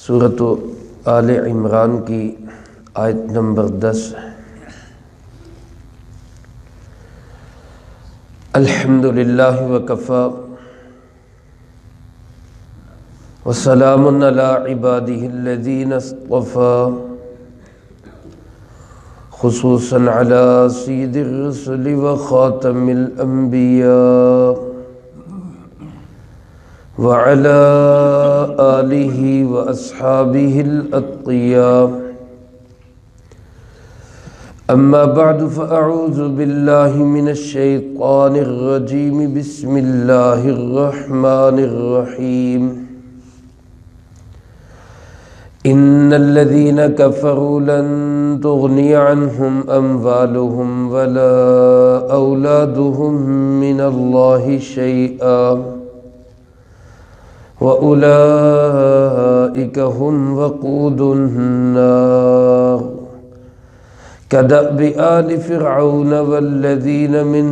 سورۃ آل عمران کی آیت نمبر 10۔ الحمدللہ وکفی وسلام علی عبادہ الذین اصطفی، خصوصا علی سید الرسل وخاتم الانبیاء وعلى آلہ واصحابہ الاتقیاء۔ اما بعد فاعوذ باللہ من الشیطان الرجیم، بسم اللہ الرحمن الرحیم۔ ان الذین کفروا لن تغنی عنہم اموالہم ولا اولادہم من اللہ شیئا وَأُولَئِكَ هُمْ وَقُودُ النَّارِ كَدَأْبِ آلِ فِرْعَوْنَ وَالَّذِينَ مِن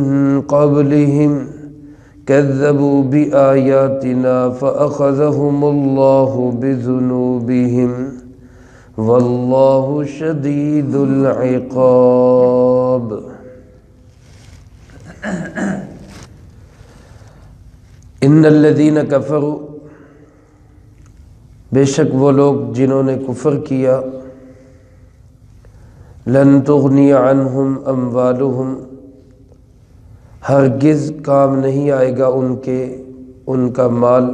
قَبْلِهِمْ كَذَّبُوا بِآيَاتِنَا فَأَخَذَهُمُ اللَّهُ بِذُنُوبِهِمْ وَاللَّهُ شَدِيدُ الْعِقَابِ۔ ان الذین کفروا، بے شک وہ لوگ جنہوں نے کفر کیا، لن تغنی عنہم اموالہم، ہرگز کام نہیں آئے گا ان کا مال،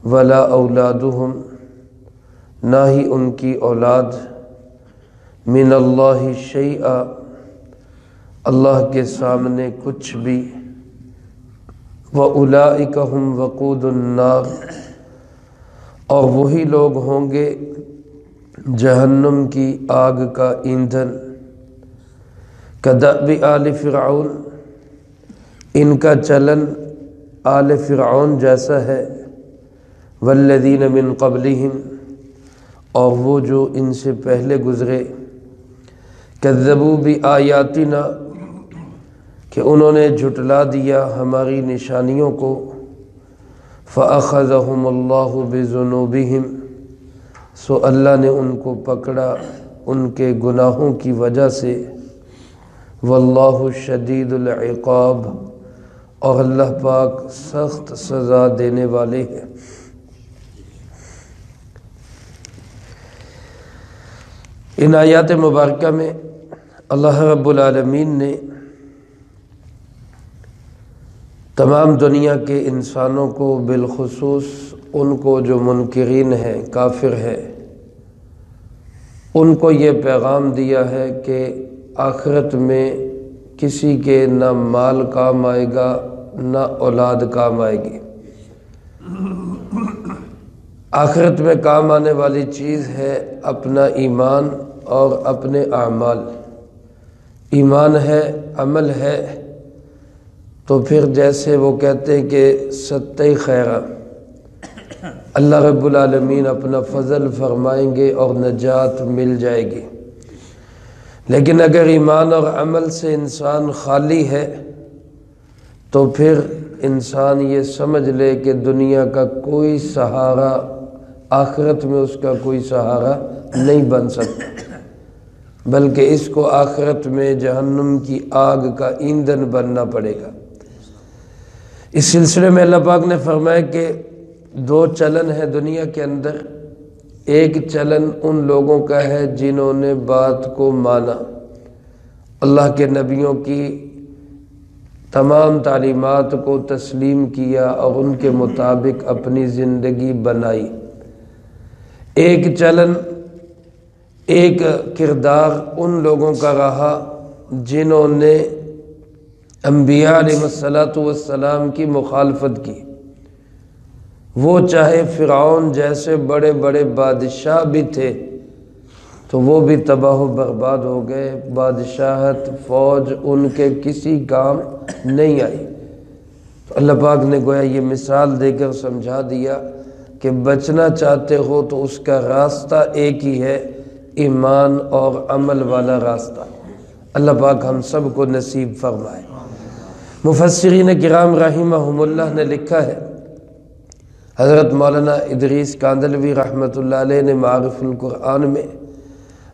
ولا اولادہم، نہ ہی ان کی اولاد، من اللہ شیئا، اللہ کے سامنے کچھ بھی، وَأُولَئِكَ هُمْ وَقُودُ النَّارِ، اور وہی لوگ ہوں گے جہنم کی آگ کا ایندھن۔ کدأب آل فرعون، ان کا چلن آل فرعون جیسا ہے، والذین من قبلہم، اور وہ جو ان سے پہلے گزرے، کذبوا بآیاتنا، کہ انہوں نے جھٹلا دیا ہماری نشانیوں کو، فَأَخَذَهُمُ اللَّهُ بِذُنُوبِهِمْ، سو اللہ نے ان کو پکڑا ان کے گناہوں کی وجہ سے، وَاللَّهُ شَدِيدُ الْعِقَابِ، اور اللہ پاک سخت سزا دینے والے ہیں۔ ان آیات مبارکہ میں اللہ رب العالمین نے تمام دنیا کے انسانوں کو، بالخصوص ان کو جو منکرین ہیں، کافر ہیں، ان کو یہ پیغام دیا ہے کہ آخرت میں کسی کے نہ مال کام آئے گا نہ اولاد کام آئے گی۔ آخرت میں کام آنے والی چیز ہے اپنا ایمان اور اپنے اعمال۔ ایمان ہے، عمل ہے، تو پھر جیسے وہ کہتے ہیں کہ ستّہ خیرہ، اللہ رب العالمین اپنا فضل فرمائیں گے اور نجات مل جائے گی۔ لیکن اگر ایمان اور عمل سے انسان خالی ہے تو پھر انسان یہ سمجھ لے کہ دنیا کا کوئی سہارا، آخرت میں اس کا کوئی سہارا نہیں بن سکتا، بلکہ اس کو آخرت میں جہنم کی آگ کا ایندھن بننا پڑے گا۔ اس سلسلے میں اللہ پاک نے فرمایا کہ دو چلن ہے دنیا کے اندر۔ ایک چلن ان لوگوں کا ہے جنہوں نے بات کو مانا، اللہ کے نبیوں کی تمام تعلیمات کو تسلیم کیا اور ان کے مطابق اپنی زندگی بنائی۔ ایک چلن، ایک کردار ان لوگوں کا رہا جنہوں نے انبیاء علیہ السلام کی مخالفت کی۔ وہ چاہے فرعون جیسے بڑے بڑے بادشاہ بھی تھے تو وہ بھی تباہ و برباد ہو گئے، بادشاہت، فوج ان کے کسی کام نہیں آئی۔ تو اللہ پاک نے گویا یہ مثال دے کر سمجھا دیا کہ بچنا چاہتے ہو تو اس کا راستہ ایک ہی ہے، ایمان اور عمل والا راستہ۔ اللہ پاک ہم سب کو نصیب فرمائے۔ مفسرین کرام رحمہم اللہ نے لکھا ہے، حضرت مولانا ادریس کاندلوی رحمۃ اللہ علیہ نے معارف القرآن میں،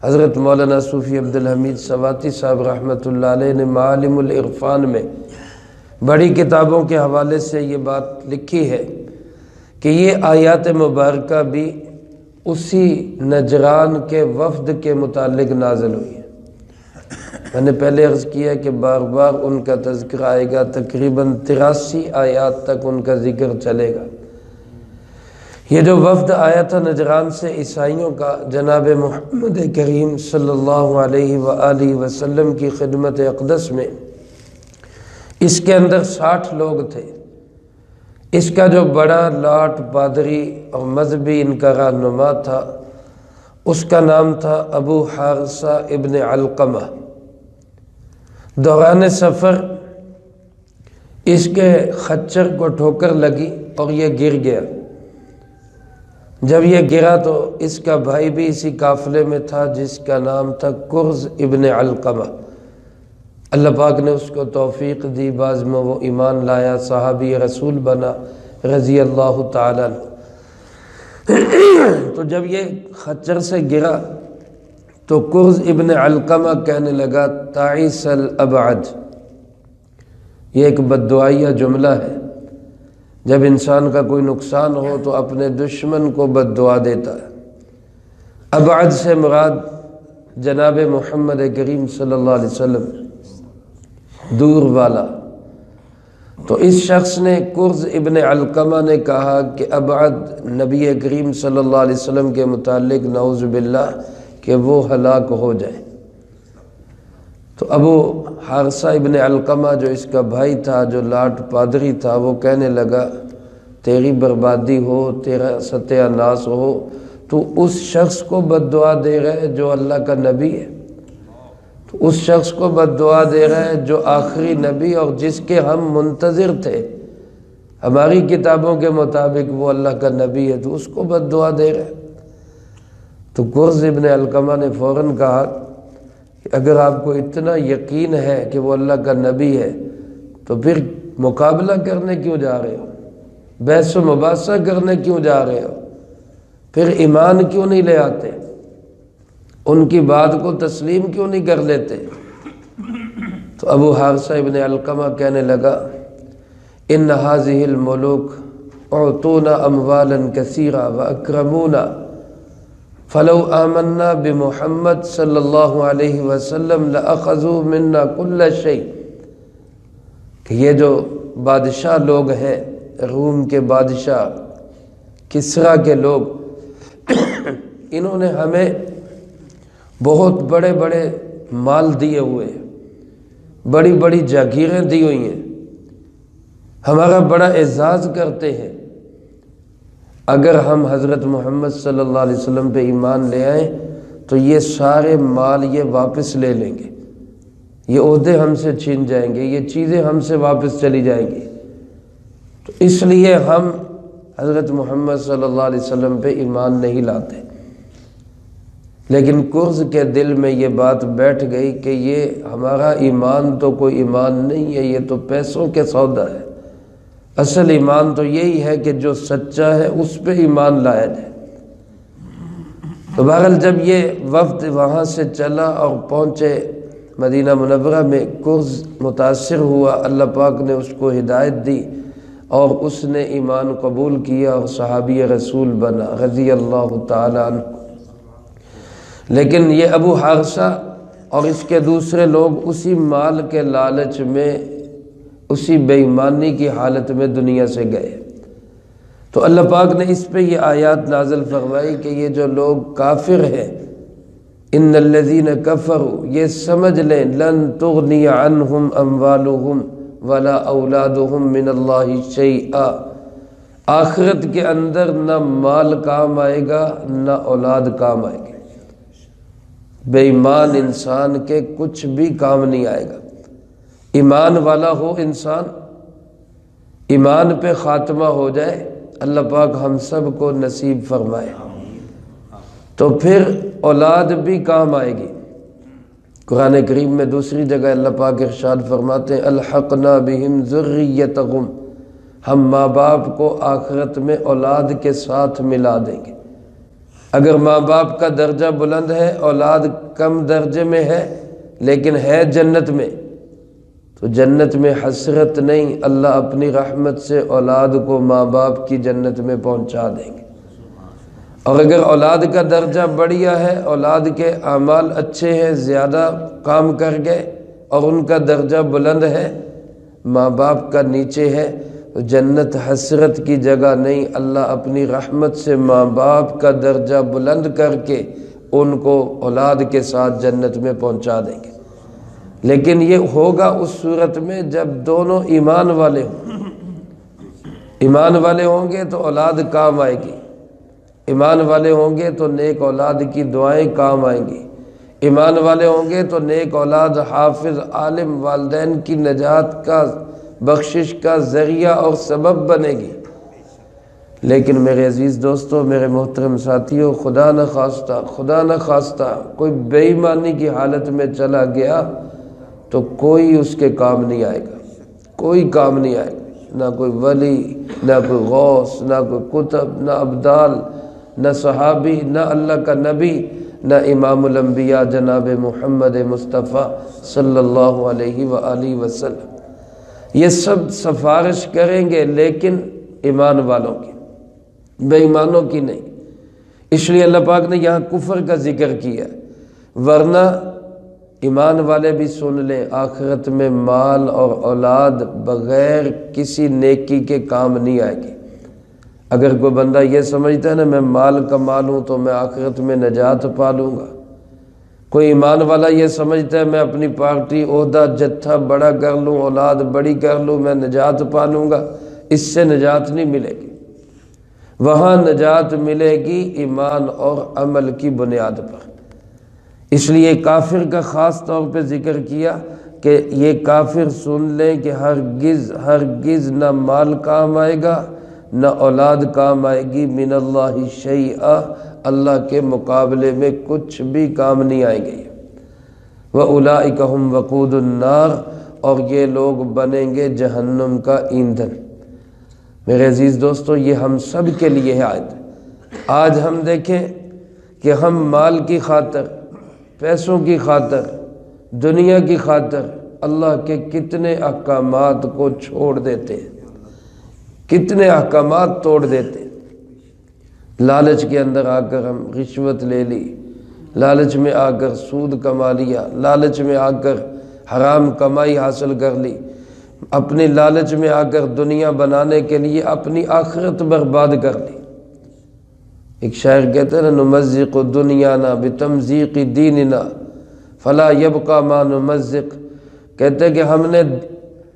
حضرت مولانا صوفی عبدالحمید سواتی صاحب رحمۃ اللہ علیہ نے معالم العرفان میں بڑی کتابوں کے حوالے سے یہ بات لکھی ہے کہ یہ آیات مبارکہ بھی اسی نجران کے وفد کے متعلق نازل ہوئی ہے۔ میں نے پہلے عرض کیا کہ بار بار ان کا تذکرہ آئے گا، تقریباً 83 آیات تک ان کا ذکر چلے گا۔ یہ جو وفد آیا تھا نجران سے عیسائیوں کا، جناب محمد کریم صلی اللہ علیہ وآلہ وسلم کی خدمت اقدس میں، اس کے اندر 60 لوگ تھے۔ اس کا جو بڑا لاٹ پادری اور مذہبی ان کا رہنما تھا، اس کا نام تھا ابو حارثہ ابن علقمہ۔ دوران سفر اس کے خچر کو ٹھوکر لگی اور یہ گر گیا۔ جب یہ گرا تو اس کا بھائی بھی اسی قافلے میں تھا جس کا نام تھا کرز ابن علقمہ۔ اللہ پاک نے اس کو توفیق دی، بعض میں وہ ایمان لایا، صحابی رسول بنا رضی اللہ تعالیٰ عنہ۔ تو جب یہ خچر سے گرا تو کرز ابن علقمہ کہنے لگا تعیس الابعد۔ یہ ایک بددعائیہ جملہ ہے، جب انسان کا کوئی نقصان ہو تو اپنے دشمن کو بد دعا دیتا ہے۔ ابعد سے مراد جناب محمد کریم صلی اللہ علیہ وسلم، دور والا۔ تو اس شخص نے، کرز ابن علقمہ نے کہا کہ ابعد نبی کریم صلی اللہ علیہ وسلم کے متعلق نعوذ باللہ کہ وہ ہلاک ہو جائے۔ تو ابو حارثہ ابن علقمہ جو اس کا بھائی تھا، جو لاٹ پادری تھا، وہ کہنے لگا تیری بربادی ہو، تیرا ستیہ ناس ہو، تو اس شخص کو بد دعا دے رہے جو اللہ کا نبی ہے، تو اس شخص کو بد دعا دے رہے جو آخری نبی اور جس کے ہم منتظر تھے، ہماری کتابوں کے مطابق وہ اللہ کا نبی ہے، تو اس کو بد دعا دے رہے۔ تو کرز ابن علقمہ نے فوراً کہا کہ اگر آپ کو اتنا یقین ہے کہ وہ اللہ کا نبی ہے تو پھر مقابلہ کرنے کیوں جا رہے ہو، بحث و مباحثہ کرنے کیوں جا رہے ہو، پھر ایمان کیوں نہیں لے آتے، ان کی بات کو تسلیم کیوں نہیں کر لیتے؟ تو ابو حارثہ ابن علقمہ کہنے لگا ان هذه الملوک اعطونا اموالا کثیرا واکرمونا فلو آمنا بمحمد صلی اللہ علیہ وسلم لأخذوا منا کل شیء، کہ یہ جو بادشاہ لوگ ہیں، روم کے بادشاہ کسریٰ کے لوگ، انہوں نے ہمیں بہت بڑے بڑے مال دیے ہوئے ہیں، بڑی بڑی جاگیریں دی ہوئی ہیں، ہمارا بڑا اعزاز کرتے ہیں۔ اگر ہم حضرت محمد صلی اللہ علیہ وسلم پہ ایمان لے آئیں تو یہ سارے مال یہ واپس لے لیں گے، یہ عہدے ہم سے چھین جائیں گے، یہ چیزیں ہم سے واپس چلی جائیں گی، تو اس لیے ہم حضرت محمد صلی اللہ علیہ وسلم پہ ایمان نہیں لاتے۔ لیکن کرز کے دل میں یہ بات بیٹھ گئی کہ یہ ہمارا ایمان تو کوئی ایمان نہیں ہے، یہ تو پیسوں کے سودا ہے، اصل ایمان تو یہی ہے کہ جو سچا ہے اس پہ ایمان لایا جائے۔ تو بہرحال جب یہ وفد وہاں سے چلا اور پہنچے مدینہ منورہ میں، کرز متاثر ہوا، اللہ پاک نے اس کو ہدایت دی اور اس نے ایمان قبول کیا اور صحابی رسول بنا رضی اللہ تعالی عنہ۔ لیکن یہ ابو حارثہ اور اس کے دوسرے لوگ اسی مال کے لالچ میں، اسی بے ایمانی کی حالت میں دنیا سے گئے۔ تو اللہ پاک نے اس پہ یہ آیات نازل فرمائی کہ یہ جو لوگ کافر ہیں، ان الذین کفروا، یہ سمجھ لیں لن تغنی عنہم اموالہم ولا اولادہم من اللہ شیئا، آخرت کے اندر نہ مال کام آئے گا نہ اولاد کام آئے گی، بے ایمان انسان کے کچھ بھی کام نہیں آئے گا۔ ایمان والا ہو انسان، ایمان پہ خاتمہ ہو جائے، اللہ پاک ہم سب کو نصیب فرمائے، تو پھر اولاد بھی کام آئے گی۔ قرآن کریم میں دوسری جگہ اللہ پاک ارشاد فرماتے ہیں الحقنا بہم ذریتہم، ہم ماں باپ کو آخرت میں اولاد کے ساتھ ملا دیں گے۔ اگر ماں باپ کا درجہ بلند ہے، اولاد کم درجے میں ہے لیکن ہے جنت میں، تو جنت میں حسرت نہیں، اللہ اپنی رحمت سے اولاد کو ماں باپ کی جنت میں پہنچا دیں گے۔ اور اگر اولاد کا درجہ بڑھیا ہے، اولاد کے اعمال اچھے ہیں، زیادہ کام کر گئے اور ان کا درجہ بلند ہے، ماں باپ کا نیچے ہے، تو جنت حسرت کی جگہ نہیں، اللہ اپنی رحمت سے ماں باپ کا درجہ بلند کر کے ان کو اولاد کے ساتھ جنت میں پہنچا دیں گے۔ لیکن یہ ہوگا اس صورت میں جب دونوں ایمان والے ہوں۔ ایمان والے ہوں گے تو اولاد کام آئے گی، ایمان والے ہوں گے تو نیک اولاد کی دعائیں کام آئیں گی، ایمان والے ہوں گے تو نیک اولاد حافظ عالم والدین کی نجات کا بخشش کا ذریعہ اور سبب بنے گی۔ لیکن میرے عزیز دوستو، میرے محترم ساتھیوں، خدا نہ خواستہ کوئی بے ایمانی کی حالت میں چلا گیا تو کوئی اس کے کام نہیں آئے گا، کوئی کام نہیں آئے گا، نہ کوئی ولی، نہ کوئی غوث، نہ کوئی کتب، نہ ابدال، نہ صحابی، نہ اللہ کا نبی، نہ امام الانبیاء جناب محمد مصطفیٰ صلی اللہ علیہ وآلہ وسلم۔ یہ سب سفارش کریں گے لیکن ایمان والوں کی، بے ایمانوں کی نہیں۔ اس لیے اللہ پاک نے یہاں کفر کا ذکر کیا، ورنہ ایمان والے بھی سن لیں، آخرت میں مال اور اولاد بغیر کسی نیکی کے کام نہیں آئے گی۔ اگر کوئی بندہ یہ سمجھتا ہے نا میں مال کما لوں تو میں آخرت میں نجات پا لوں گا، کوئی ایمان والا یہ سمجھتا ہے میں اپنی پارٹی، عہدہ، جتھا بڑا کر لوں، اولاد بڑی کر لوں، میں نجات پا لوں گا، اس سے نجات نہیں ملے گی۔ وہاں نجات ملے گی ایمان اور عمل کی بنیاد پر۔ اس لیے کافر کا خاص طور پہ ذکر کیا کہ یہ کافر سن لیں کہ ہرگز نہ مال کام آئے گا، نہ اولاد کام آئے گی، من اللہ شیئا، اللہ کے مقابلے میں کچھ بھی کام نہیں آئیں گے۔ وَأُولَئِكَ هُمْ وَقُودُ النَّارِ، اور یہ لوگ بنیں گے جہنم کا ایندھن۔ میرے عزیز دوستو، یہ ہم سب کے لیے ہے آیت۔ آج ہم دیکھیں کہ ہم مال کی خاطر، پیسوں کی خاطر، دنیا کی خاطر اللہ کے کتنے احکامات کو چھوڑ دیتے ہیں، کتنے احکامات توڑ دیتے ہیں۔ لالچ کے اندر آ کر ہم رشوت لے لی، لالچ میں آ کر سود کما لیا، لالچ میں آ کر حرام کمائی حاصل کر لی، اپنے لالچ میں آ کر دنیا بنانے کے لیے اپنی آخرت برباد کر لی۔ ایک شاعر کہتے ہیں نمزق دنیانا بتمزیق دیننا فلا یبقى ما نمزق، کہتے ہیں کہ ہم نے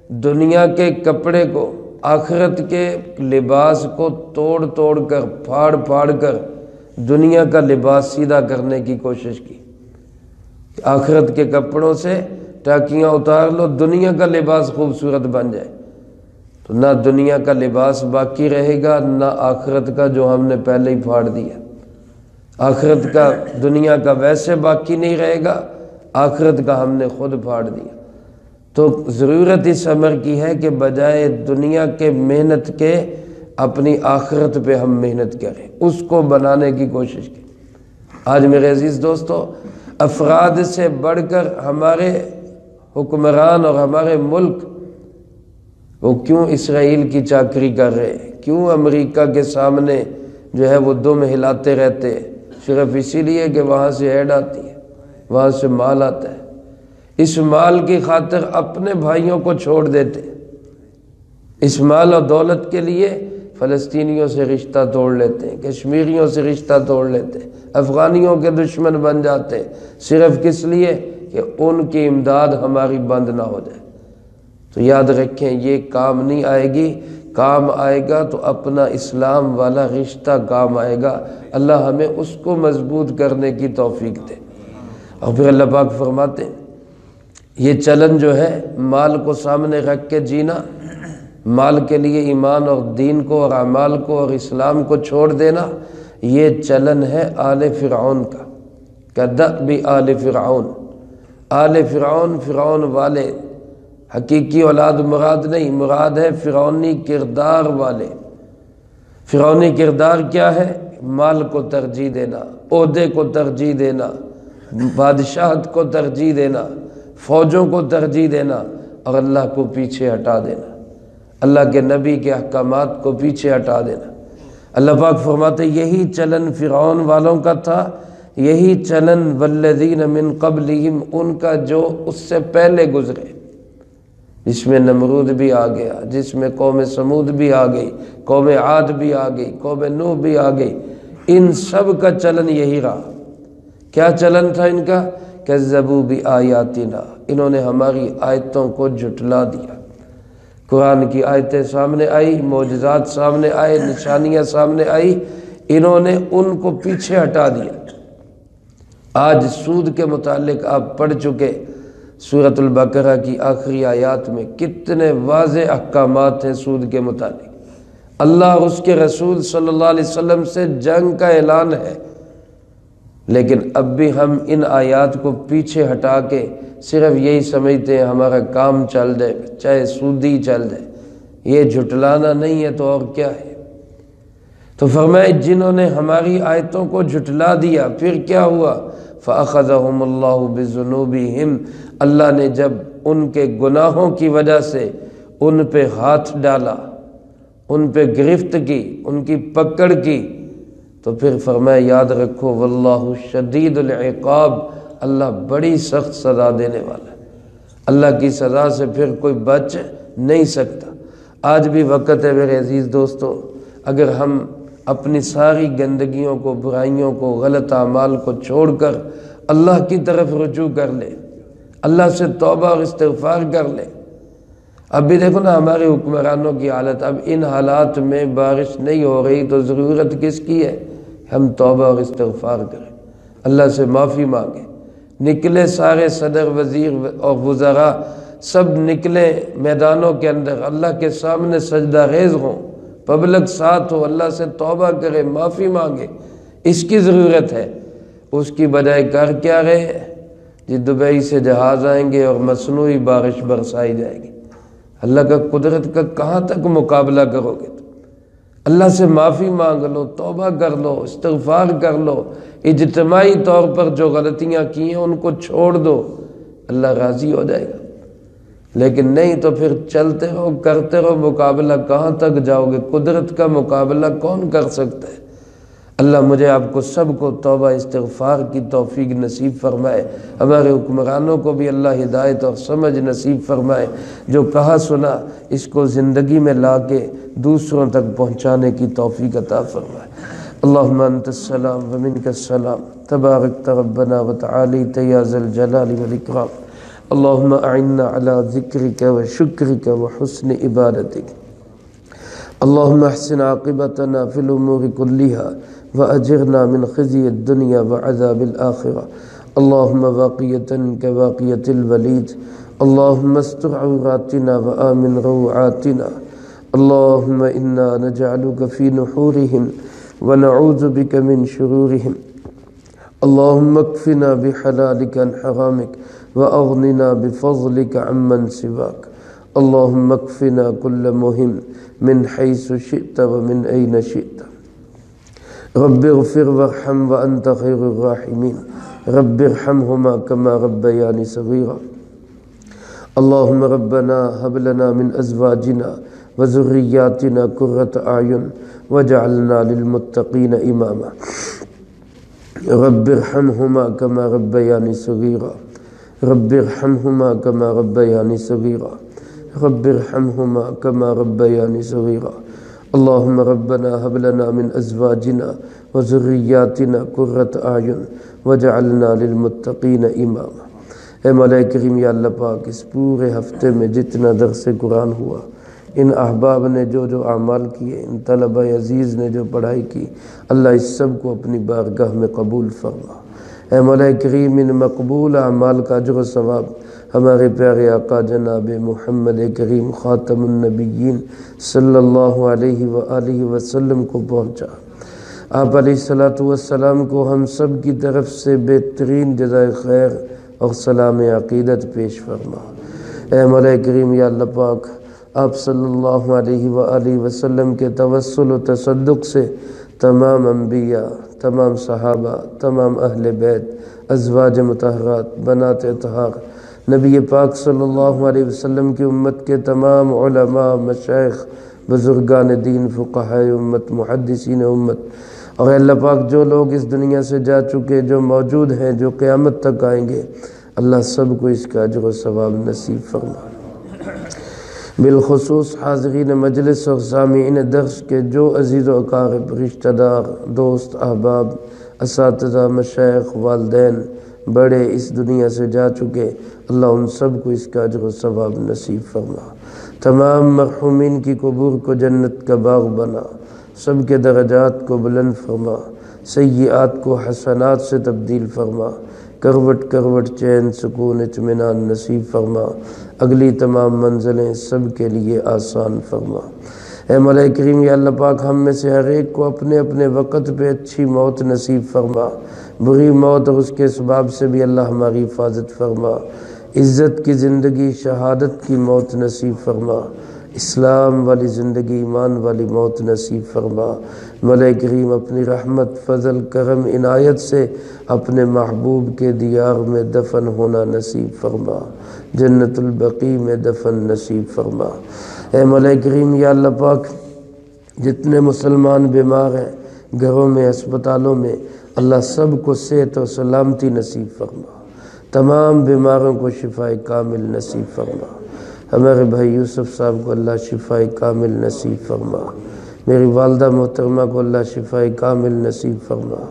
دنیا کے کپڑے کو، آخرت کے لباس کو توڑ توڑ کر، پھاڑ پھاڑ کر دنیا کا لباس سیدھا کرنے کی کوشش کی۔ آخرت کے کپڑوں سے ٹاکیاں اتار لو، دنیا کا لباس خوبصورت بن جائے، تو نہ دنیا کا لباس باقی رہے گا، نہ آخرت کا جو ہم نے پہلے ہی پھاڑ دیا۔ آخرت کا، دنیا کا ویسے باقی نہیں رہے گا، آخرت کا ہم نے خود پھاڑ دیا۔ تو ضرورت اس امر کی ہے کہ بجائے دنیا کے محنت کے اپنی آخرت پہ ہم محنت کریں، اس کو بنانے کی کوشش کریں۔ آج میرے عزیز دوستو، افراد سے بڑھ کر ہمارے حکمران اور ہمارے ملک وہ کیوں اسرائیل کی چاکری کر رہے ہیں، کیوں امریکہ کے سامنے جو ہے وہ دم ہلاتے رہتے ہیں؟ صرف اسی لیے کہ وہاں سے ایڈ آتی ہے، وہاں سے مال آتا ہے۔ اس مال کی خاطر اپنے بھائیوں کو چھوڑ دیتے، اس مال اور دولت کے لیے فلسطینیوں سے رشتہ توڑ لیتے ہیں، کشمیریوں سے رشتہ توڑ لیتے ہیں، افغانیوں کے دشمن بن جاتے ہیں، صرف کس لیے کہ ان کی امداد ہماری بند نہ ہو جائے۔ تو یاد رکھیں، یہ کام نہیں آئے گی، کام آئے گا تو اپنا اسلام والا رشتہ کام آئے گا۔ اللہ ہمیں اس کو مضبوط کرنے کی توفیق دے۔ اور پھر اللہ پاک فرماتے ہیں یہ چلن جو ہے مال کو سامنے رکھ کے جینا، مال کے لیے ایمان اور دین کو اور اعمال کو اور اسلام کو چھوڑ دینا، یہ چلن ہے آل فرعون کا، کدأب آل فرعون۔ آل فرعون، فرعون والے حقیقی اولاد مراد نہیں، مراد ہے فرعونی کردار والے۔ فرعونی کردار کیا ہے؟ مال کو ترجیح دینا، عہدے کو ترجیح دینا، بادشاہت کو ترجیح دینا، فوجوں کو ترجیح دینا، اور اللہ کو پیچھے ہٹا دینا، اللہ کے نبی کے احکامات کو پیچھے ہٹا دینا۔ اللہ پاک فرماتے یہی چلن فرعون والوں کا تھا، یہی چلن والذین من قبلہم، ان کا جو اس سے پہلے گزرے، جس میں نمرود بھی آ گیا، جس میں قوم سمود بھی آ گئی، قوم عاد بھی آ گئی، قوم نوح بھی آ گئی، ان سب کا چلن یہی رہا۔ کیا چلن تھا ان کا؟ کذبوا بآیاتنا، انہوں نے ہماری آیتوں کو جھٹلا دیا۔ قرآن کی آیتیں سامنے آئی، معجزات سامنے آئے، نشانیاں سامنے آئی، انہوں نے ان کو پیچھے ہٹا دیا۔ آج سود کے متعلق آپ پڑھ چکے، سورۃ البقرہ کی آخری آیات میں کتنے واضح احکامات ہیں سود کے متعلق۔ اللہ اور اس کے رسول صلی اللہ علیہ وسلم سے جنگ کا اعلان ہے، لیکن اب بھی ہم ان آیات کو پیچھے ہٹا کے صرف یہی سمجھتے ہیں ہمارا کام چل جائے، چاہے سودی چل جائے۔ یہ جھٹلانا نہیں ہے تو اور کیا ہے؟ تو فرمائے جنہوں نے ہماری آیتوں کو جھٹلا دیا، پھر کیا ہوا؟ فَأَخَذَهُمُ اللَّهُ بِذُنُوبِهِمْ، اللہ نے جب ان کے گناہوں کی وجہ سے ان پہ ہاتھ ڈالا، ان پہ گرفت کی، ان کی پکڑ کی، تو پھر فرمایا یاد رکھو واللہ شدید العقاب، اللہ بڑی سخت سزا دینے والا ہے۔ اللہ کی سزا سے پھر کوئی بچ نہیں سکتا۔ آج بھی وقت ہے میرے عزیز دوستو، اگر ہم اپنی ساری گندگیوں کو، برائیوں کو، غلط اعمال کو چھوڑ کر اللہ کی طرف رجوع کر لے، اللہ سے توبہ اور استغفار کر لے۔ اب بھی دیکھو نا ہمارے حکمرانوں کی حالت، اب ان حالات میں بارش نہیں ہو رہی تو ضرورت کس کی ہے؟ ہم توبہ اور استغفار کریں، اللہ سے معافی مانگیں۔ نکلے سارے صدر، وزیر اور وزراء سب نکلے میدانوں کے اندر، اللہ کے سامنے سجدہ ریز ہوں، پبلک ساتھ ہو، اللہ سے توبہ کرے، معافی مانگے، اس کی ضرورت ہے۔ اس کی بجائے کر کیا رہے جی؟ دبئی سے جہاز آئیں گے اور مصنوعی بارش برسائی جائے گی۔ اللہ کا قدرت کا کہاں تک مقابلہ کرو گے؟ اللہ سے معافی مانگ لو، توبہ کر لو، استغفار کر لو، اجتماعی طور پر جو غلطیاں کی ہیں ان کو چھوڑ دو، اللہ راضی ہو جائے گا۔ لیکن نہیں تو پھر چلتے رہو، کرتے رہو، مقابلہ کہاں تک جاؤ گے؟ قدرت کا مقابلہ کون کر سکتا ہے؟ اللہ مجھے آپ کو سب کو توبہ استغفار کی توفیق نصیب فرمائے، ہمارے حکمرانوں کو بھی اللہ ہدایت اور سمجھ نصیب فرمائے، جو کہا سنا اس کو زندگی میں لا کے دوسروں تک پہنچانے کی توفیق عطا فرمائے۔ اللہم انت السلام ومنک السلام، تبارکت ربنا وتعالیت یا ذا الجلال والاکرام، اللہم اعنا علی ذکرک وشکرک وحسن عبادتک، اللہم احسن عاقبتنا فی الامور کلہا وأجرنا من خزي الدنيا وعذاب الآخرة، اللهم واقية كواقية الوليد، اللهم استر عوراتنا وآمن روعاتنا، اللهم إنا نجعلك في نحورهم ونعوذ بك من شرورهم، اللهم اكفنا بحلالك عن حرامك وأغننا بفضلك عمن سواك، اللهم اكفنا كل مهم من حيث شئت ومن أين شئت، رب اغفر وارحم وأنت خير الراحمين، رب ارحمهما كما ربياني صغيرا، اللهم ربنا هب لنا من أزواجنا وذرياتنا قرة أعين واجعلنا للمتقين إماما، رب ارحمهما كما ربياني صغيرا، رب ارحمهما كما ربياني صغيرا، رب ارحمهما كما ربياني صغيرا، اللهم ربنا هب لنا من ازواجنا وذرياتنا قرة اعین واجعلنا للمتقین اماما۔ اے مولا کریم، یا اللہ پاک، اس پورے ہفتے میں جتنا درس قرآن ہوا، ان احباب نے جو جو اعمال کیے، ان طلبہ عزیز نے جو پڑھائی کی، اللہ اس سب کو اپنی بارگاہ میں قبول فرما۔ اے مولا کریم، ان مقبول اعمال کا اجر و ثواب ہمارے پیارے آقا جناب محمد کریم خاتم النبیین صلی اللہ علیہ وآلہ وسلم کو پہنچا۔ آپ علیہ السلام کو ہم سب کی طرف سے بہترین جزائے خیر اور سلام عقیدت پیش فرما۔ اے مولا کریم یا اللہ پاک، آپ صلی اللہ علیہ وآلہ وسلم کے توسل و تصدق سے تمام انبیاء، تمام صحابہ، تمام اہل بیت، ازواج مطہرات، بنات اطہار، نبی پاک صلی اللہ علیہ وسلم کی امت کے تمام علماء، مشائخ، بزرگان دین، فقہاء امت، محدثین امت، اور اللہ پاک جو لوگ اس دنیا سے جا چکے، جو موجود ہیں، جو قیامت تک آئیں گے، اللہ سب کو اس کا اجر و ثواب نصیب فرما۔ بالخصوص حاضرین مجلس اور سامعین درس کے جو عزیز و اقارب، رشتہ دار، دوست، احباب، اساتذہ، مشائخ، والدین، بڑے اس دنیا سے جا چکے، اللہ ان سب کو اس کا اجر و ثواب نصیب فرما۔ تمام مرحومین کی قبور کو جنت کا باغ بنا، سب کے درجات کو بلند فرما، سیئات کو حسنات سے تبدیل فرما، کروٹ کروٹ چین، سکون، اطمینان نصیب فرما، اگلی تمام منزلیں سب کے لیے آسان فرما۔ اے مولا کریم یا اللہ پاک، ہم میں سے ہر ایک کو اپنے اپنے وقت پہ اچھی موت نصیب فرما، بری موت اور اس کے اسباب سے بھی اللہ ہماری حفاظت فرما، عزت کی زندگی، شہادت کی موت نصیب فرما، اسلام والی زندگی، ایمان والی موت نصیب فرما۔ مولا کریم اپنی رحمت، فضل، کرم، عنایت سے اپنے محبوب کے دیار میں دفن ہونا نصیب فرما، جنت البقیع میں دفن نصیب فرما۔ اے مولا کریم یا اللہ پاک، جتنے مسلمان بیمار ہیں گھروں میں، اسپتالوں میں، اللہ سب کو صحت و سلامتی نصیب فرما، تمام بیماروں کو شفائے کامل نصیب فرما۔ ہمارے بھائی یوسف صاحب کو اللہ شفائے کامل نصیب فرما، میری والدہ محترمہ کو اللہ شفائے کامل نصیب فرما،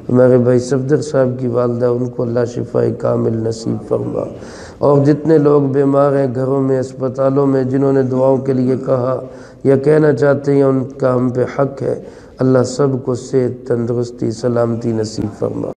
ہمارے بھائی صفدر صاحب کی والدہ، ان کو اللہ شفائے کامل نصیب فرما، اور جتنے لوگ بیمار ہیں گھروں میں، اسپتالوں میں، جنہوں نے دعاؤں کے لیے کہا یا کہنا چاہتے ہیں، ان کا ہم پہ حق ہے، اللہ سب کو صحت، تندرستی، سلامتی نصیب فرما۔